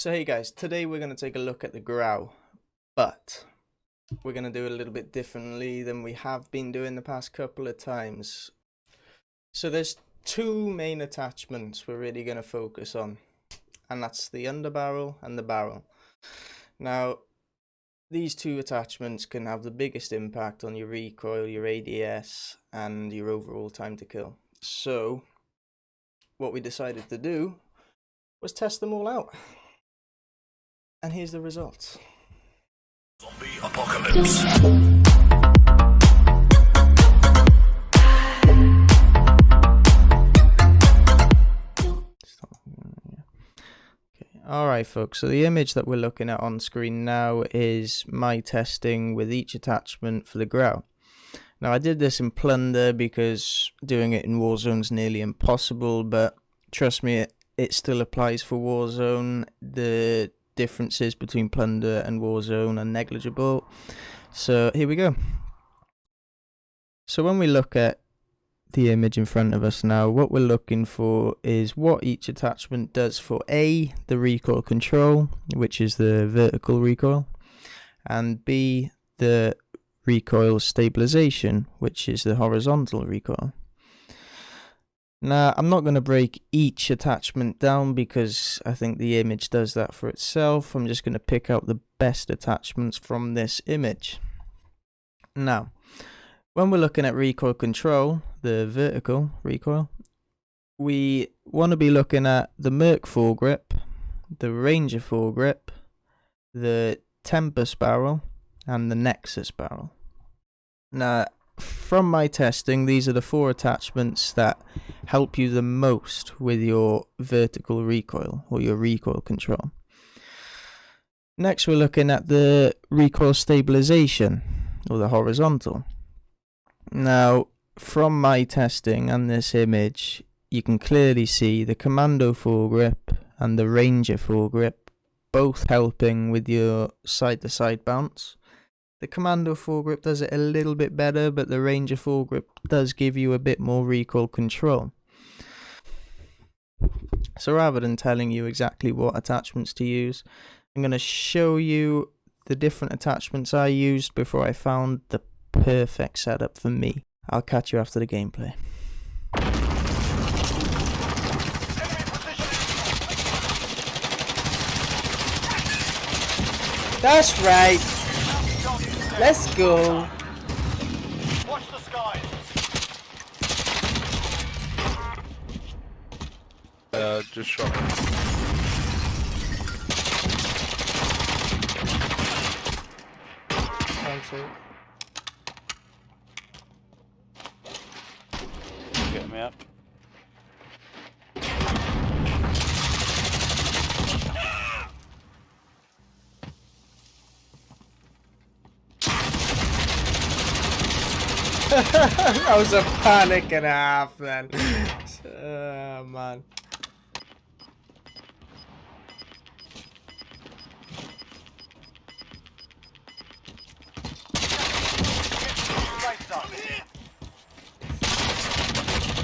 So hey guys, today we're going to take a look at the Grau, but we're going to do it a little bit differently than we have been doing the past couple of times. So there's two main attachments we're really going to focus on, and that's the underbarrel and the barrel. Now these two attachments can have the biggest impact on your recoil, your ADS and your overall time to kill. So what we decided to do was test them all out. And here's the results. Zombie apocalypse. Alright folks, so the image that we're looking at on screen now is my testing with each attachment for the Grau. Now I did this in Plunder because doing it in Warzone is nearly impossible, but trust me, it still applies for Warzone. The differences between Plunder and Warzone are negligible. So here we go. So when we look at the image in front of us now, what we're looking for is what each attachment does for A, the recoil control, which is the vertical recoil, and B, the recoil stabilization, which is the horizontal recoil. Now, I'm not going to break each attachment down because I think the image does that for itself. I'm just going to pick out the best attachments from this image. Now, when we're looking at recoil control, the vertical recoil, we want to be looking at the Merc foregrip, the Ranger foregrip, the Tempest barrel, and the Nexus barrel. Now, from my testing, these are the four attachments that help you the most with your vertical recoil or your recoil control. Next, we're looking at the recoil stabilization or the horizontal. Now, from my testing and this image, you can clearly see the Commando foregrip and the Ranger foregrip both helping with your side-to-side bounce. The Commando foregrip does it a little bit better, but the Ranger foregrip does give you a bit more recoil control. So rather than telling you exactly what attachments to use, I'm going to show you the different attachments I used before I found the perfect setup for me. I'll catch you after the gameplay. That's right. Let's go. Watch the skies. Just shot. Get me up. That was a panic and a half then. Oh man.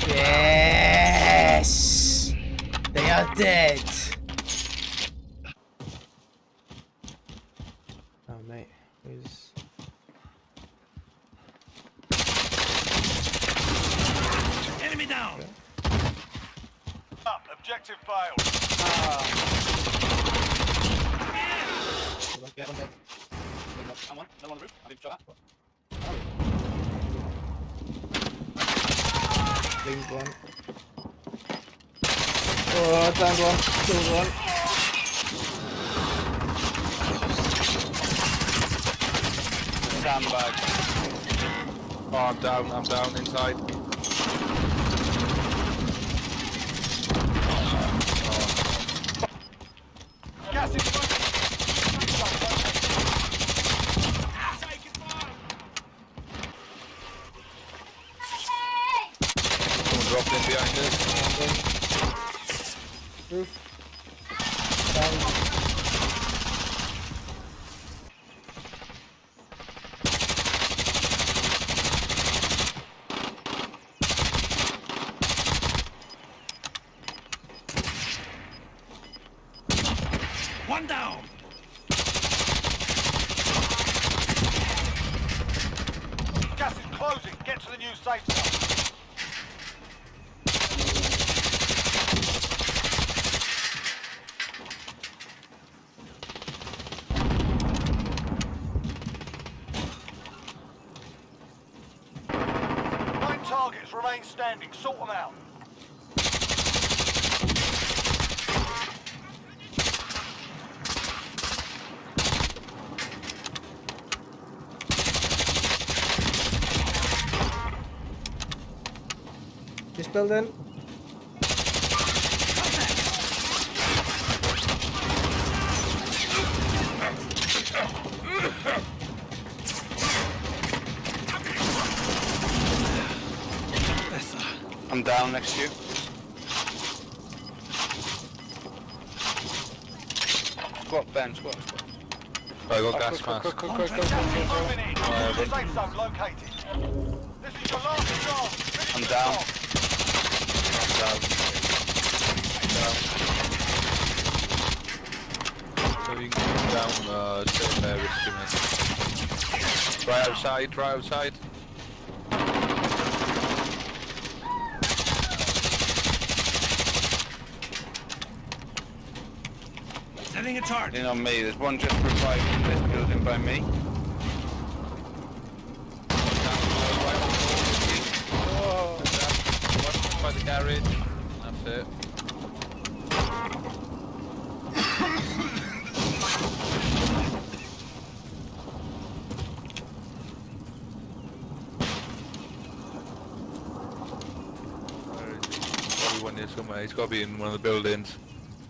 Yes! They are dead. Oh mate, who's... Enemy down. Up. Objective failed. Things one. Oh, down one. Killed one. Sandbag. Oh, I'm down inside. Gas is Someone dropped in behind us. Roof. Down. One down. Gas is closing. Get to the new safe zone. Nine targets remain standing. Sort them out. This building. I'm down next to you. Squat, Ben, squat. I got gas mask. Moving in. Safe zone located. This is your last chance. Finish I'm the down. job. So you can come down, stay there, risky man. Try outside, try outside. Setting a target. In on me. There's one just revived in this building by me. One by the garage. That's it. Where is he? Probably one here somewhere. He's got to be in one of the buildings.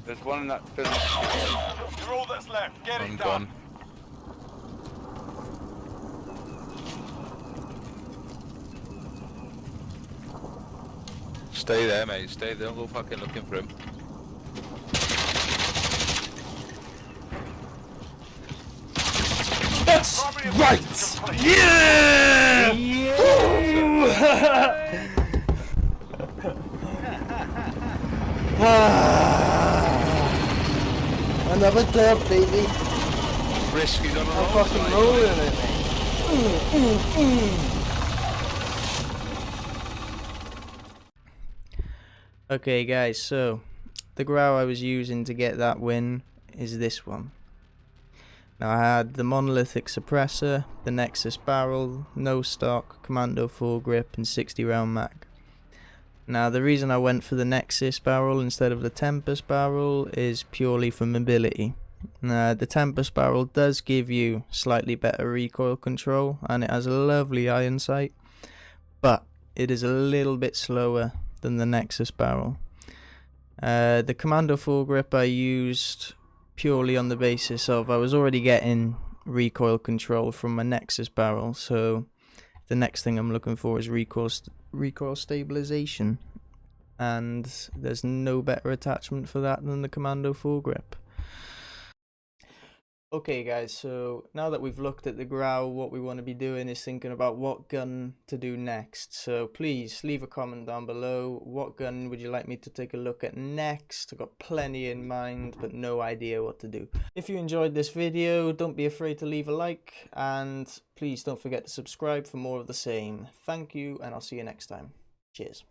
There's one in that building. You're all that's left. Get I'm it gone. done. Stay there, mate. Stay there. Don't go fucking looking for him. That's Primary right. objective complete. Yeah. Another dub, baby. Risky's on the I'm road. fucking rolling it. Okay, guys, so the Grau I was using to get that win is this one. Now, I had the monolithic suppressor, the Nexus barrel, no stock, commando foregrip, and 60 round mag. Now, the reason I went for the Nexus barrel instead of the Tempest barrel is purely for mobility. The Tempest barrel does give you slightly better recoil control, and it has a lovely iron sight, but it is a little bit slower than the Nexus barrel. The commando foregrip I used purely on the basis of I was already getting recoil control from my Nexus barrel, so the next thing I'm looking for is recoil stabilization, and there's no better attachment for that than the commando foregrip. Okay guys, so now that we've looked at the Grau, what we want to be doing is thinking about what gun to do next. So please leave a comment down below. What gun would you like me to take a look at next? I've got plenty in mind, but no idea what to do. If you enjoyed this video, don't be afraid to leave a like, and please don't forget to subscribe for more of the same. Thank you, and I'll see you next time. Cheers.